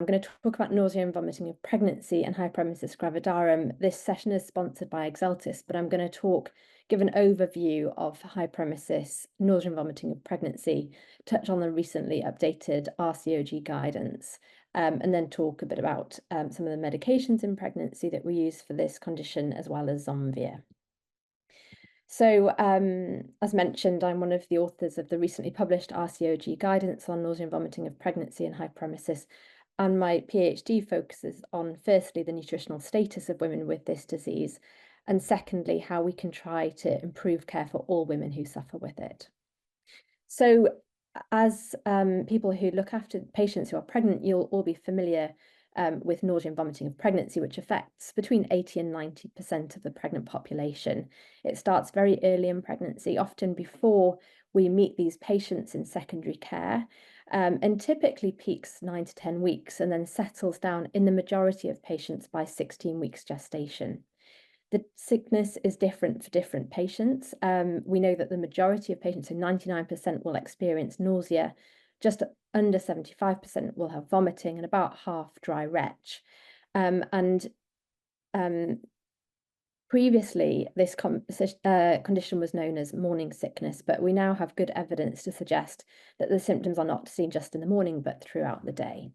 going to talk about nausea and vomiting of pregnancy and hyperemesis gravidarum. This session is sponsored by Exeltis, but I'm going to give an overview of hyperemesis, nausea and vomiting of pregnancy, touch on the recently updated RCOG guidance, and then talk a bit about some of the medications in pregnancy that we use for this condition, as well as Zomvia. So, as mentioned, I'm one of the authors of the recently published RCOG guidance on nausea and vomiting of pregnancy and hyperemesis, and my PhD focuses on, firstly, the nutritional status of women with this disease, and secondly, how we can try to improve care for all women who suffer with it. So, as people who look after patients who are pregnant, you'll all be familiar with nausea and vomiting of pregnancy, which affects between 80 and 90% of the pregnant population. It starts very early in pregnancy, often before we meet these patients in secondary care, and typically peaks 9 to 10 weeks and then settles down in the majority of patients by 16 weeks gestation. The sickness is different for different patients. We know that the majority of patients, so 99%, will experience nausea. Just under 75% will have vomiting, and about half dry retch. Previously, this condition was known as morning sickness, but we now have good evidence to suggest that the symptoms are not seen just in the morning, but throughout the day.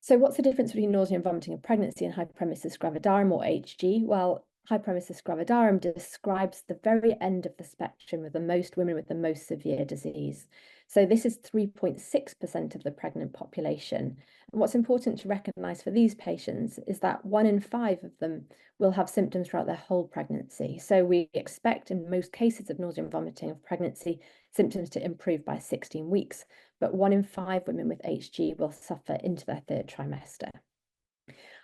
So what's the difference between nausea and vomiting of pregnancy and hyperemesis gravidarum, or HG? Well, hyperemesis gravidarum describes the very end of the spectrum of the most women with the most severe disease. So this is 3.6% of the pregnant population. And what's important to recognise for these patients is that 1 in 5 of them will have symptoms throughout their whole pregnancy. So we expect in most cases of nausea and vomiting of pregnancy, symptoms to improve by 16 weeks, but 1 in 5 women with HG will suffer into their 3rd trimester.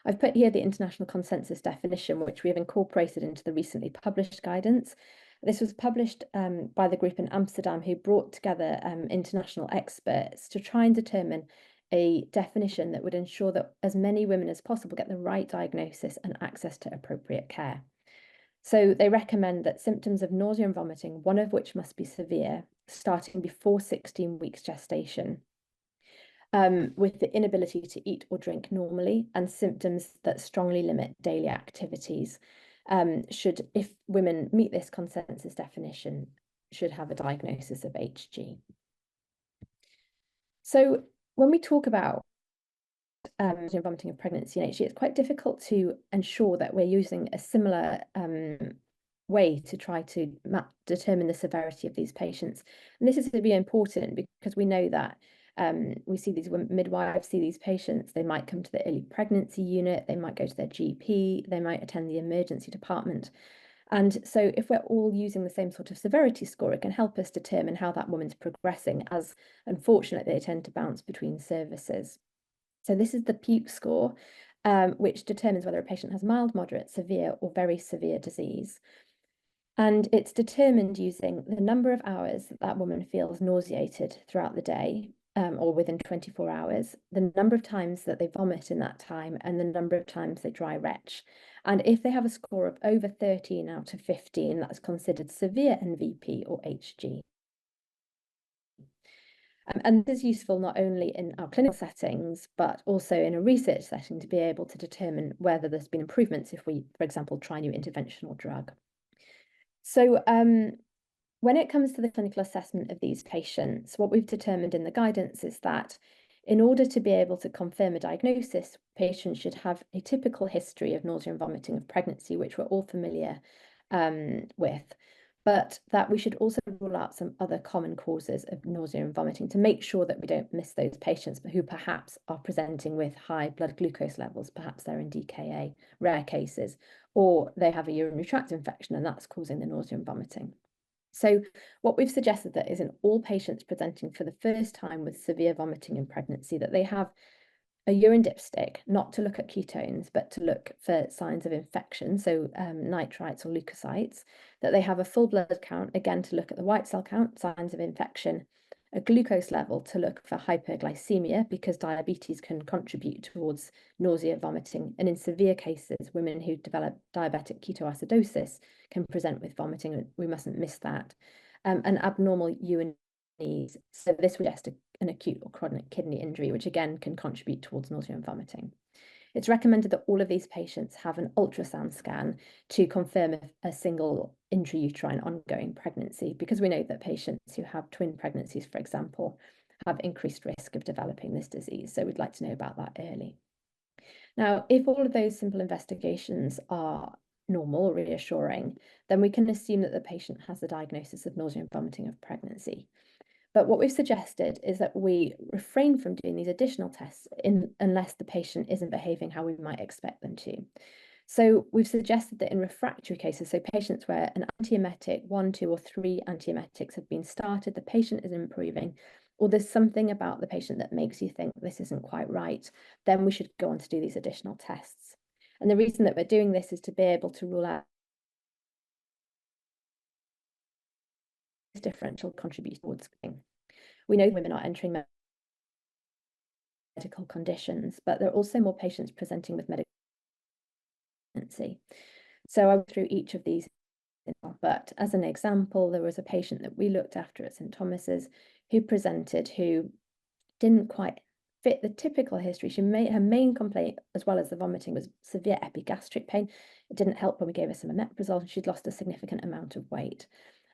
I've put here the international consensus definition, which we have incorporated into the recently published guidance. This was published by the group in Amsterdam, who brought together international experts to try and determine a definition that would ensure that as many women as possible get the right diagnosis and access to appropriate care. So they recommend that symptoms of nausea and vomiting, one of which must be severe, starting before 16 weeks gestation, with the inability to eat or drink normally, and symptoms that strongly limit daily activities, if women meet this consensus definition, should have a diagnosis of HG. So when we talk about vomiting of pregnancy and HG, it's quite difficult to ensure that we're using a similar way to try to determine the severity of these patients. And this is to be important because we know that we see these midwives see these patients. They might come to the early pregnancy unit, they might go to their GP, they might attend the emergency department. And so if we're all using the same sort of severity score, it can help us determine how that woman's progressing, as unfortunately they tend to bounce between services. So this is the PEEP score, which determines whether a patient has mild, moderate, severe, or very severe disease. And it's determined using the number of hours that that woman feels nauseated throughout the day, or within 24 hours, the number of times that they vomit in that time, and the number of times they dry retch. And if they have a score of over 13 out of 15, that's considered severe NVP or HG. And this is useful not only in our clinical settings, but also in a research setting to be able to determine whether there's been improvements if we, for example, try a new interventional drug. So when it comes to the clinical assessment of these patients, what we've determined in the guidance is that in order to be able to confirm a diagnosis, patients should have a typical history of nausea and vomiting of pregnancy, which we're all familiar with, but that we should also rule out some other common causes of nausea and vomiting to make sure that we don't miss those patients who perhaps are presenting with high blood glucose levels. Perhaps they're in DKA, rare cases, or they have a urinary tract infection and that's causing the nausea and vomiting. So what we've suggested that is in all patients presenting for the first time with severe vomiting in pregnancy, that they have a urine dipstick, not to look at ketones, but to look for signs of infection, so nitrites or leukocytes, that they have a full blood count, again to look at the white cell count, signs of infection, a glucose level to look for hyperglycemia, because diabetes can contribute towards nausea, vomiting, and in severe cases, women who develop diabetic ketoacidosis can present with vomiting, and we mustn't miss that, and abnormal urine needs. So this suggests an acute or chronic kidney injury, which again can contribute towards nausea and vomiting. It's recommended that all of these patients have an ultrasound scan to confirm a single intrauterine ongoing pregnancy, because we know that patients who have twin pregnancies, for example, have increased risk of developing this disease. So we'd like to know about that early. Now, if all of those simple investigations are normal or reassuring, then we can assume that the patient has the diagnosis of nausea and vomiting of pregnancy. But what we've suggested is that we refrain from doing these additional tests unless the patient isn't behaving how we might expect them to. So we've suggested that in refractory cases, so patients where an antiemetic, 1, 2, or 3 antiemetics have been started, the patient is improving, or there's something about the patient that makes you think this isn't quite right, then we should go on to do these additional tests. And the reason that we're doing this is to be able to rule out differential contribution towards. We know women are entering medical conditions, but there are also more patients presenting with medical pregnancy. So I went through each of these, but as an example, there was a patient that we looked after at St Thomas's who presented who didn't quite fit the typical history. Her main complaint, as well as the vomiting, was severe epigastric pain. It didn't help when we gave her some omeprazole, and she'd lost a significant amount of weight.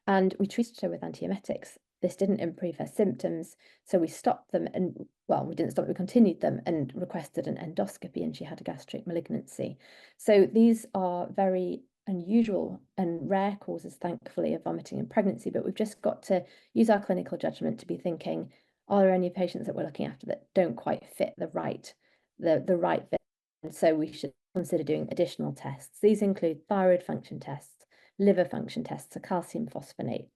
And we treated her with antiemetics. This didn't improve her symptoms, so we stopped them, and well, we didn't stop, we continued them and requested an endoscopy, and she had a gastric malignancy. So these are very unusual and rare causes, thankfully, of vomiting in pregnancy, but we've just got to use our clinical judgment to be thinking, are there any patients that we're looking after that don't quite fit the right fit? And so we should consider doing additional tests. These include thyroid function tests, liver function tests, a calcium phosphate,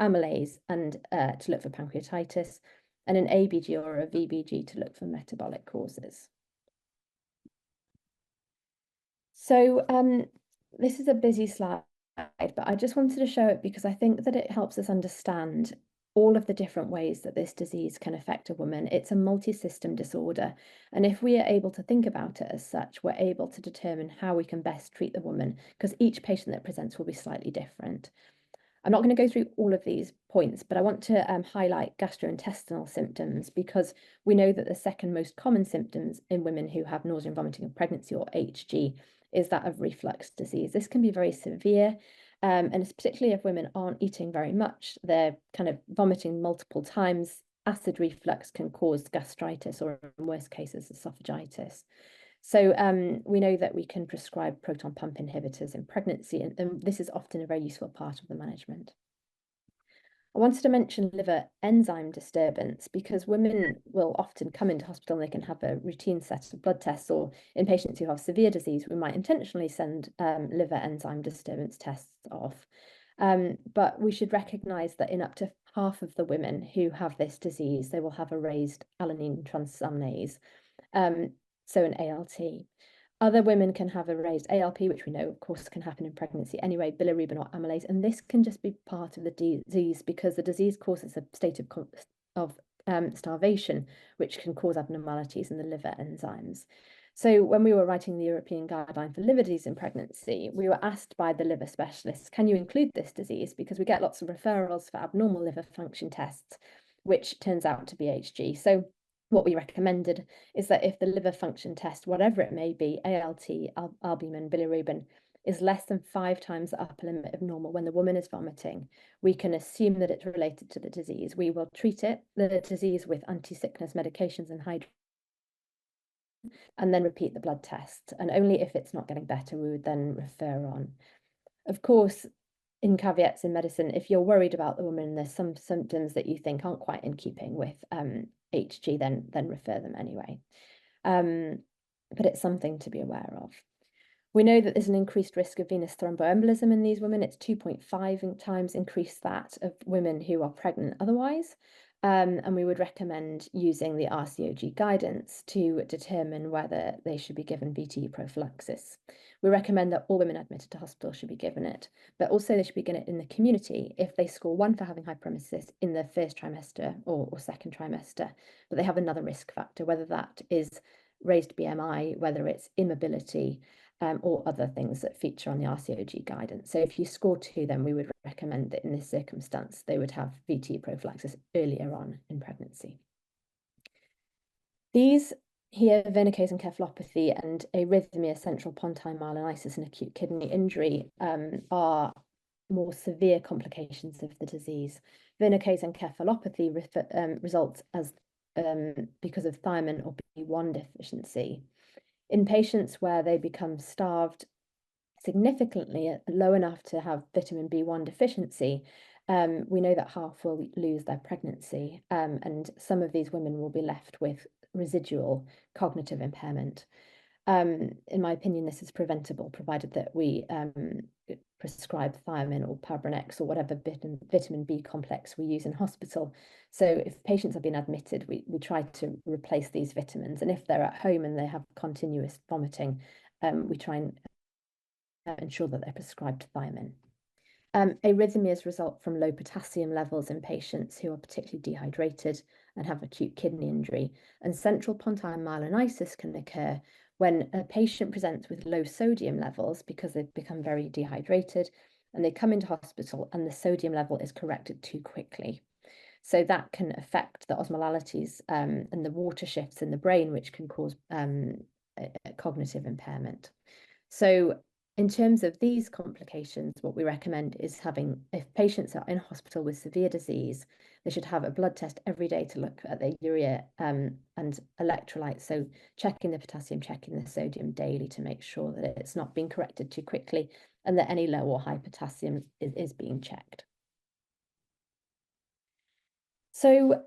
amylase, and to look for pancreatitis, and an ABG or a VBG to look for metabolic causes. So this is a busy slide, but I just wanted to show it because I think that it helps us understand all of the different ways that this disease can affect a woman. It's a multi-system disorder, and if we are able to think about it as such, we're able to determine how we can best treat the woman, because each patient that presents will be slightly different. I'm not going to go through all of these points, but I want to highlight gastrointestinal symptoms, because we know that the second most common symptoms in women who have nausea and vomiting of pregnancy, or HG, is that of reflux disease. This can be very severe, and it's particularly if women aren't eating very much, they're kind of vomiting multiple times. Acid reflux can cause gastritis, or in worst cases, esophagitis. So we know that we can prescribe proton pump inhibitors in pregnancy, and this is often a very useful part of the management. I wanted to mention liver enzyme disturbance, because women will often come into hospital and they can have a routine set of blood tests, or in patients who have severe disease, we might intentionally send liver enzyme disturbance tests off. But we should recognise that in up to half of the women who have this disease, they will have a raised alanine transaminase, so an ALT. Other women can have a raised ALP, which we know, of course, can happen in pregnancy anyway, bilirubin or amylase, and this can just be part of the disease, because the disease causes a state of starvation, which can cause abnormalities in the liver enzymes. So when we were writing the European Guideline for liver disease in pregnancy, we were asked by the liver specialists, can you include this disease? Because we get lots of referrals for abnormal liver function tests, which turns out to be HG. So what we recommended is that if the liver function test, whatever it may be, ALT, albumin, bilirubin, is less than 5 times the upper limit of normal when the woman is vomiting, we can assume that it's related to the disease. We will treat the disease with anti-sickness medications and hydration, and then repeat the blood test. And only if it's not getting better, we would then refer on. Of course, in caveats in medicine, if you're worried about the woman and there's some symptoms that you think aren't quite in keeping with HG, then refer them anyway. But it's something to be aware of. We know that there's an increased risk of venous thromboembolism in these women. It's 2.5 times increased that of women who are pregnant otherwise. And we would recommend using the RCOG guidance to determine whether they should be given VTE prophylaxis. We recommend that all women admitted to hospital should be given it, but also they should be given it in the community if they score 1 for having hyperemesis in the first trimester or second trimester, but they have another risk factor, whether that is raised BMI, whether it's immobility, or other things that feature on the RCOG guidance. So if you score 2, then we would recommend that in this circumstance, they would have VTE prophylaxis earlier on in pregnancy. These here, vernicase encephalopathy and arrhythmia, central pontine myelinosis, and acute kidney injury are more severe complications of the disease. Vernicase encephalopathy results as because of thiamine or B1 deficiency. In patients where they become starved significantly, low enough to have vitamin B1 deficiency, we know that half will lose their pregnancy, and some of these women will be left with residual cognitive impairment. In my opinion, this is preventable, provided that we prescribe thiamine or Pabrinex or whatever vitamin B complex we use in hospital. So if patients have been admitted, we try to replace these vitamins. And if they're at home and they have continuous vomiting, we try and ensure that they're prescribed thiamine. Arrhythmias result from low potassium levels in patients who are particularly dehydrated and have acute kidney injury. And central pontine myelinosis can occur when a patient presents with low sodium levels because they've become very dehydrated, and they come into hospital and the sodium level is corrected too quickly. So that can affect the osmolalities and the water shifts in the brain, which can cause cognitive impairment. So in terms of these complications, what we recommend is having, if patients are in hospital with severe disease, they should have a blood test every day to look at their urea and electrolytes. So checking the potassium, checking the sodium daily to make sure that it's not being corrected too quickly and that any low or high potassium is being checked. So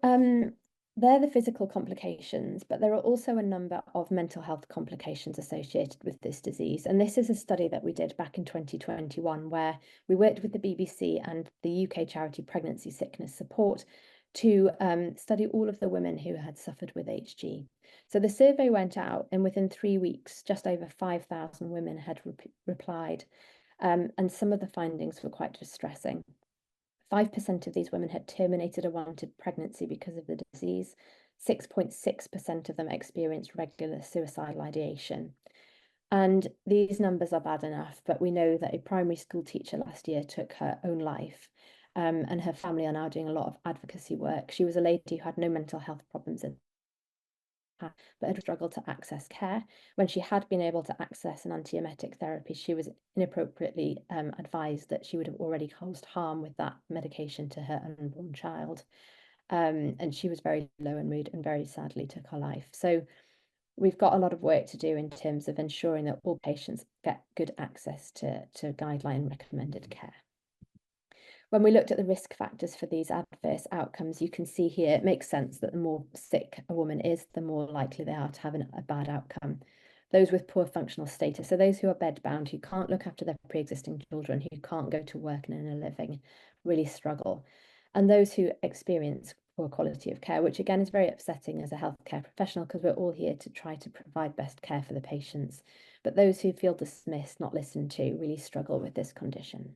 they're the physical complications, but there are also a number of mental health complications associated with this disease. And this is a study that we did back in 2021, where we worked with the BBC and the UK charity Pregnancy Sickness Support to study all of the women who had suffered with HG. So the survey went out, and within 3 weeks, just over 5,000 women had replied. And some of the findings were quite distressing. 5% of these women had terminated a wanted pregnancy because of the disease. 6.6% of them experienced regular suicidal ideation. And these numbers are bad enough, but we know that a primary school teacher last year took her own life, and her family are now doing a lot of advocacy work. She was a lady who had no mental health problems but had struggled to access care. When she had been able to access an antiemetic therapy, she was inappropriately advised that she would have already caused harm with that medication to her unborn child. And she was very low in mood and very sadly took her life. So we've got a lot of work to do in terms of ensuring that all patients get good access to guideline recommended care. When we looked at the risk factors for these adverse outcomes, you can see here it makes sense that the more sick a woman is, the more likely they are to have a bad outcome. Those with poor functional status, so those who are bedbound, who can't look after their pre-existing children, who can't go to work and earn a living, really struggle. And those who experience poor quality of care, which again is very upsetting as a healthcare professional, because we're all here to try to provide best care for the patients. But those who feel dismissed, not listened to, really struggle with this condition.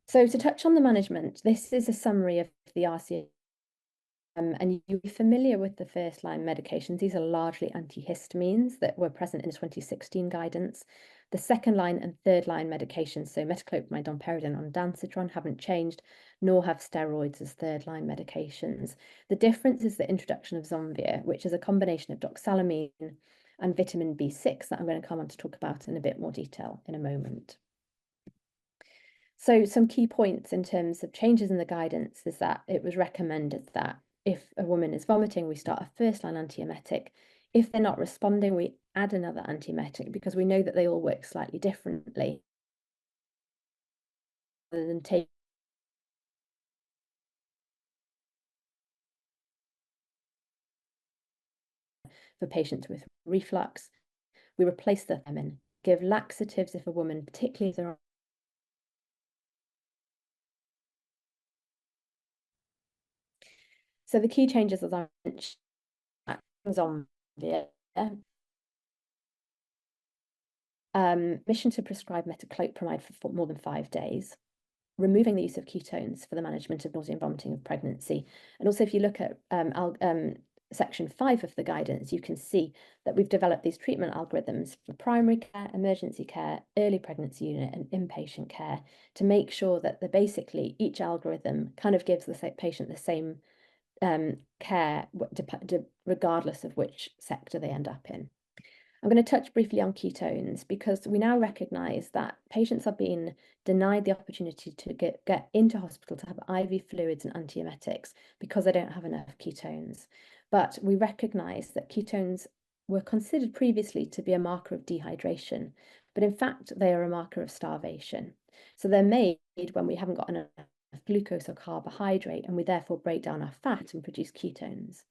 So to touch on the management, this is a summary of the RCA, and you'll be familiar with the first-line medications. These are largely antihistamines that were present in the 2016 guidance. The second-line and third-line medications, so metoclopramide, domperidone, and ondansetron, haven't changed, nor have steroids as third-line medications. The difference is the introduction of Zomvia, which is a combination of doxalamine and vitamin B6 that I'm going to come on to talk about in a bit more detail in a moment. So some key points in terms of changes in the guidance is that it was recommended that if a woman is vomiting, we start a first-line antiemetic. If they're not responding, we add another antiemetic because we know that they all work slightly differently. Rather than take for patients with reflux, we replace the thiamine, give laxatives if a woman, particularly if they're So the key changes, as I mentioned, on the mission to prescribe metoclopramide for more than 5 days, removing the use of ketones for the management of nausea and vomiting of pregnancy. And also, if you look at section 5 of the guidance, you can see that we've developed these treatment algorithms for primary care, emergency care, early pregnancy unit, and inpatient care to make sure that basically each algorithm kind of gives the patient the same care regardless of which sector they end up in. I'm going to touch briefly on ketones because we now recognise that patients are being denied the opportunity to get into hospital to have IV fluids and antiemetics because they don't have enough ketones. But we recognise that ketones were considered previously to be a marker of dehydration, but in fact they are a marker of starvation. So they're made when we haven't got enough glucose or carbohydrate, and we therefore break down our fat and produce ketones.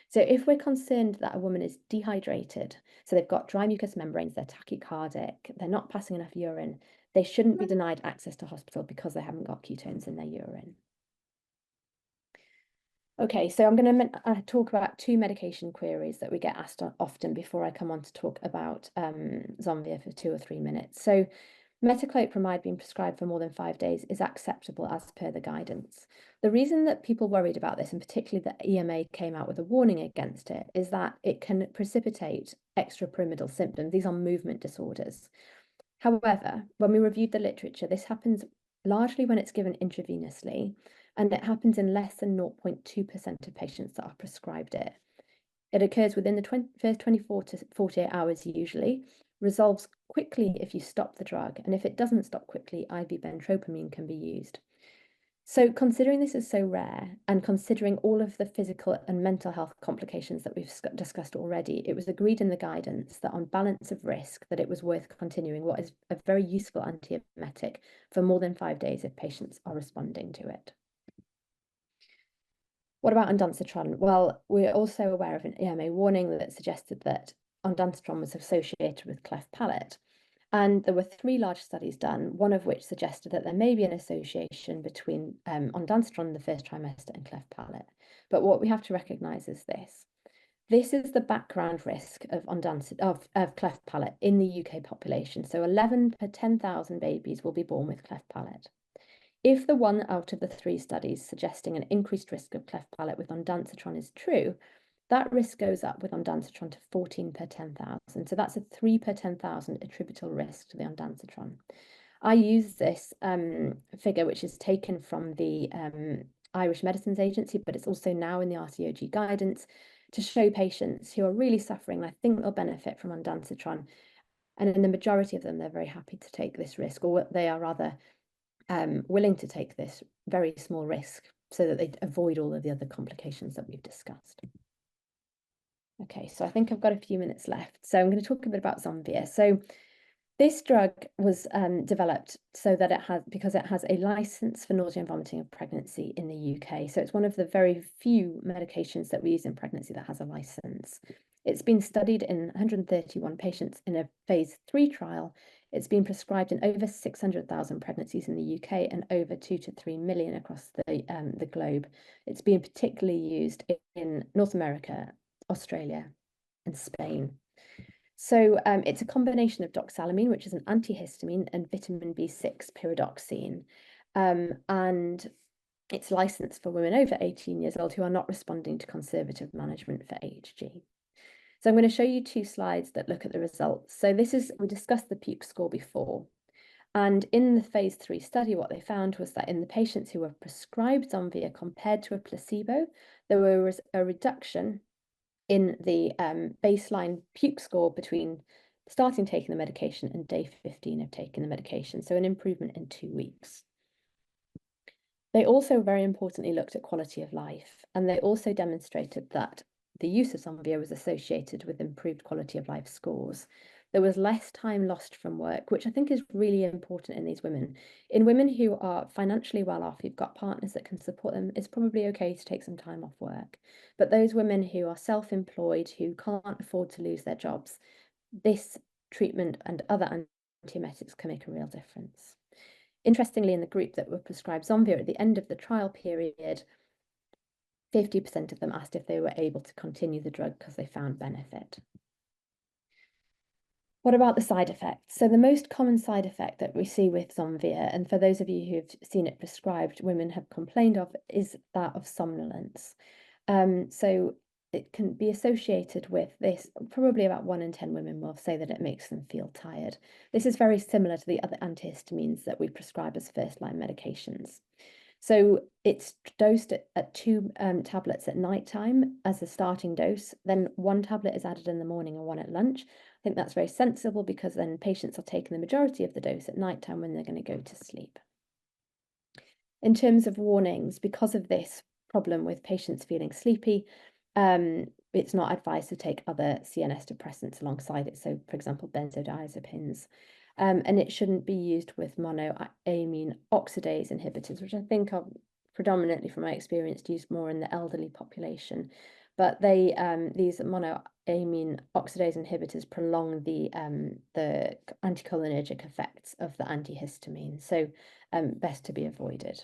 So if we're concerned that a woman is dehydrated, so they've got dry mucous membranes, they're tachycardic, they're not passing enough urine, they shouldn't be denied access to hospital because they haven't got ketones in their urine. Okay, so I'm going to talk about 2 medication queries that we get asked often before I come on to talk about Zomvia for 2 or 3 minutes. So metoclopramide being prescribed for more than 5 days is acceptable as per the guidance. The reason that people worried about this, and particularly that EMA came out with a warning against it, is that it can precipitate extrapyramidal symptoms. These are movement disorders. However, when we reviewed the literature, this happens largely when it's given intravenously, and it happens in less than 0.2% of patients that are prescribed it. It occurs within the first 24 to 48 hours usually, resolves quickly if you stop the drug, and if it doesn't stop quickly, IV bentropamine can be used. So considering this is so rare, and considering all of the physical and mental health complications that we've discussed already, it was agreed in the guidance that on balance of risk, that it was worth continuing what is a very useful antiemetic for more than 5 days if patients are responding to it. What about ondansetron? Well, we're also aware of an EMA warning that suggested that ondansetron was associated with cleft palate. And there were 3 large studies done, one of which suggested that there may be an association between ondansetron in the first trimester and cleft palate. But what we have to recognise is this. This is the background risk of cleft palate in the UK population. So 11 per 10,000 babies will be born with cleft palate. If the 1 out of the 3 studies suggesting an increased risk of cleft palate with ondansetron is true, that risk goes up with ondansetron to 14 per 10,000. So that's a 3 per 10,000 attributable risk to the ondansetron. I use this figure, which is taken from the Irish Medicines Agency, but it's also now in the RCOG guidance, to show patients who are really suffering, and I think they'll benefit from ondansetron. And in the majority of them, they're very happy to take this risk, or they are rather willing to take this very small risk so that they avoid all of the other complications that we've discussed. Okay, so I think I've got a few minutes left. So I'm going to talk a bit about Zomvia. So this drug was developed so that because it has a license for nausea and vomiting of pregnancy in the UK. So it's one of the very few medications that we use in pregnancy that has a license. It's been studied in 131 patients in a phase 3 trial. It's been prescribed in over 600,000 pregnancies in the UK and over 2 to 3 million across the globe. It's been particularly used in North America, Australia, and Spain. So it's a combination of doxalamine, which is an antihistamine, and vitamin B6 pyridoxine. And it's licensed for women over 18 years old who are not responding to conservative management for HG. So I'm going to show you 2 slides that look at the results. So we discussed the puke score before. And in the phase 3 study, what they found was that in the patients who were prescribed Zomvia compared to a placebo, there was a reduction in the baseline puke score between starting taking the medication and day 15 of taking the medication, so an improvement in 2 weeks. They also very importantly looked at quality of life, and they also demonstrated that the use of Zomvia was associated with improved quality of life scores. There was less time lost from work, which I think is really important in these women. In women who are financially well off, who've got partners that can support them, it's probably okay to take some time off work. But those women who are self-employed, who can't afford to lose their jobs, this treatment and other antiemetics can make a real difference. Interestingly, in the group that were prescribed Zomvia at the end of the trial period, 50% of them asked if they were able to continue the drug because they found benefit. What about the side effects? So the most common side effect that we see with Zomvia, and for those of you who've seen it prescribed, women have complained of, is that of somnolence. So it can be associated with this. Probably about 1 in 10 women will say that it makes them feel tired. This is very similar to the other antihistamines that we prescribe as first-line medications. So it's dosed at 2 tablets at night time as a starting dose. Then 1 tablet is added in the morning and 1 at lunch. I think that's very sensible because then patients are taking the majority of the dose at night time when they're going to go to sleep. In terms of warnings, because of this problem with patients feeling sleepy, it's not advised to take other CNS depressants alongside it. So, for example, benzodiazepines. And it shouldn't be used with monoamine oxidase inhibitors, which I think are predominantly, from my experience, used more in the elderly population. But they these monoamine oxidase inhibitors prolong the anticholinergic effects of the antihistamine, so best to be avoided.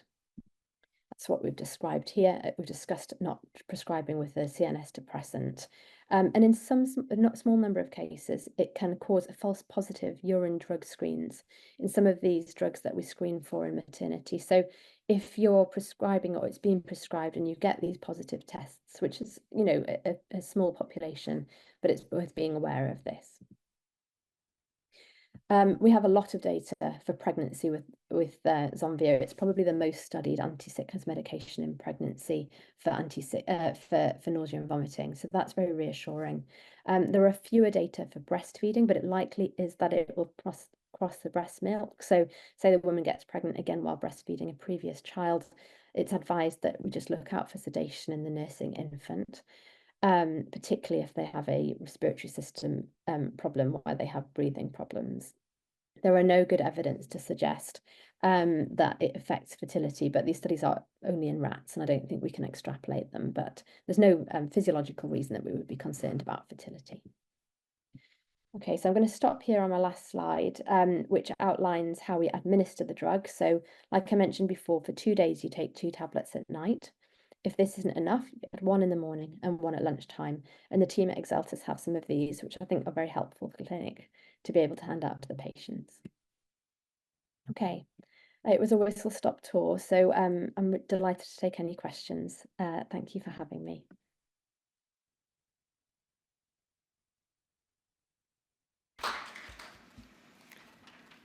That's what we've described here. We've discussed not prescribing with a CNS depressant. And in some not small number of cases, it can cause a false positive urine drug screens in some of these drugs that we screen for in maternity. So if you're prescribing or it's being prescribed and you get these positive tests, which is, you know, a small population, but it's worth being aware of this. We have a lot of data for pregnancy with Zonvio. It's probably the most studied anti-sickness medication in pregnancy for nausea and vomiting. So that's very reassuring. There are fewer data for breastfeeding, but it likely is that it will cross the breast milk. So say the woman gets pregnant again while breastfeeding a previous child, it's advised that we just look out for sedation in the nursing infant. Particularly if they have a respiratory system problem where they have breathing problems. There are no good evidence to suggest that it affects fertility, but these studies are only in rats, and I don't think we can extrapolate them, but there's no physiological reason that we would be concerned about fertility. Okay, so I'm going to stop here on my last slide, which outlines how we administer the drug. So like I mentioned before, for 2 days, you take 2 tablets at night. If this isn't enough, you add 1 in the morning and 1 at lunchtime. And the team at Exeltis have some of these, which I think are very helpful for the clinic to be able to hand out to the patients. Okay, it was a whistle-stop tour, so I'm delighted to take any questions. Thank you for having me.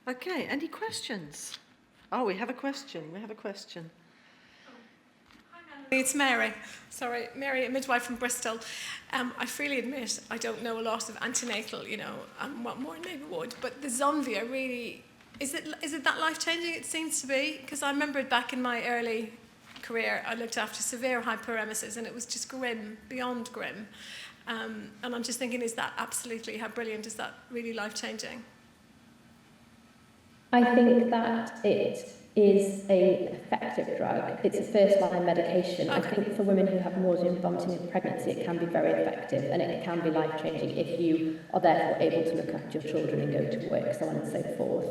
Okay, any questions? Oh, we have a question. It's Mary. Sorry, Mary, a midwife from Bristol. I freely admit I don't know a lot of antenatal, you know, and what more maybe would, but the Zonvio really, is it that life-changing? It seems to be, because I remember back in my early career, I looked after severe hyperemesis and it was just grim, beyond grim. And I'm just thinking, is that absolutely, how brilliant is that, really life-changing? I think that it is an effective drug. It's a first-line medication. I think for women who have nausea and vomiting in pregnancy, it can be very effective and it can be life-changing if you are therefore able to look after your children and go to work, so on and so forth.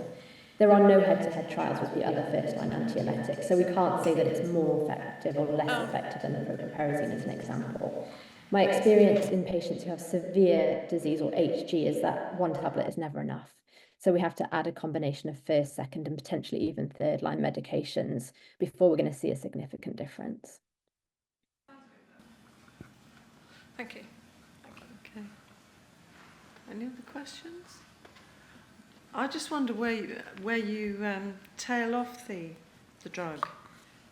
There are no head-to-head trials with the other first-line antiemetics, so we can't say that it's more effective or less effective than the propionparazine as an example. My experience in patients who have severe disease or HG is that 1 tablet is never enough. So we have to add a combination of first, second, and potentially even third-line medications before we're going to see a significant difference. Thank you. Okay. Any other questions? I just wonder where you tail off the drug.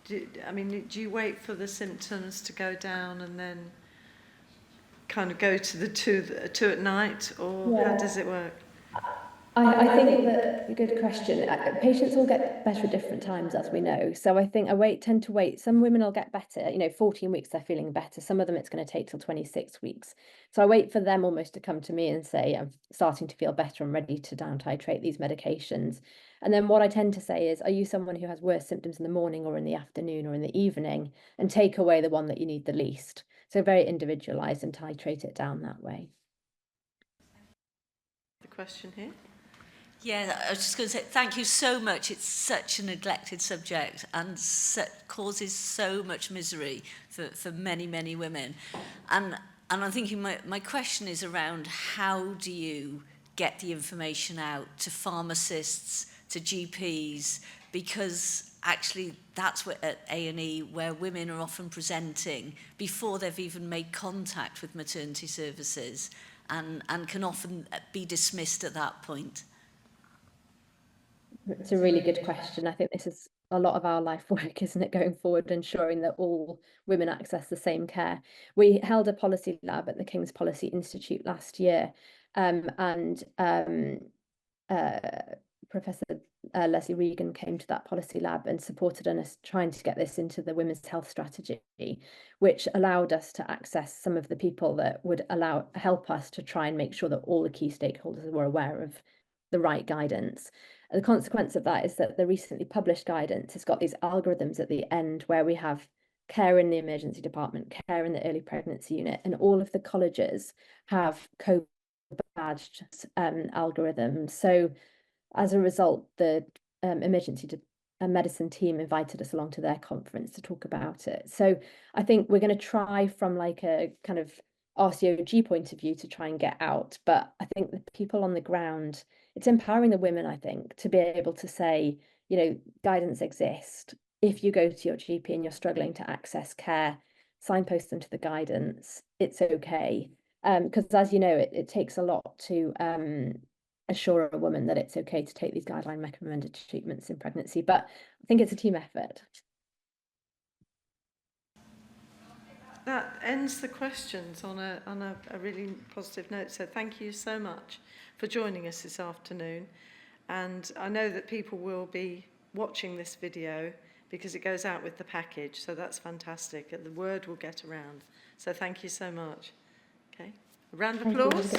Do you wait for the symptoms to go down and then kind of go to the two at night, or how does it work? I think that a good question. Patients will get better at different times, as we know. So I think tend to wait. Some women will get better, 14 weeks they're feeling better. Some of them it's going to take till 26 weeks. So I wait for them almost to come to me and say, I'm starting to feel better, I'm ready to down titrate these medications. And then what I tend to say is, are you someone who has worse symptoms in the morning or in the afternoon or in the evening, and take away the one that you need the least. So very individualized and titrate it down that way. The question here. Yeah, I was just going to say thank you so much. It's such a neglected subject and causes so much misery for many, many women. And I'm thinking my question is around how do you get the information out to pharmacists, to GPs, because actually that's where at A&E where women are often presenting before they've even made contact with maternity services, and can often be dismissed at that point. It's a really good question. I think this is a lot of our life work, isn't it, going forward, ensuring that all women access the same care. We held a policy lab at the King's Policy Institute last year, and Professor Leslie Regan came to that policy lab and supported us trying to get this into the women's health strategy, which allowed us to access some of the people that would help us to try and make sure that all the key stakeholders were aware of the right guidance. And the consequence of that is that the recently published guidance has got these algorithms at the end where we have care in the emergency department, care in the early pregnancy unit, and all of the colleges have co-badged algorithms. So as a result, the emergency medicine team invited us along to their conference to talk about it. So I think we're going to try from like a kind of RCOG point of view to try and get out. But I think the people on the ground, it's empowering the women, I think, to be able to say, you know, guidance exists. If you go to your GP and you're struggling to access care, signpost them to the guidance. It's okay. Because as you know, it takes a lot to assure a woman that it's okay to take these guideline recommended treatments in pregnancy. But I think it's a team effort. That ends the questions on a really positive note. So thank you so much for joining us this afternoon. And I know that people will be watching this video because it goes out with the package. So that's fantastic. And the word will get around. So thank you so much. Okay. A round of applause.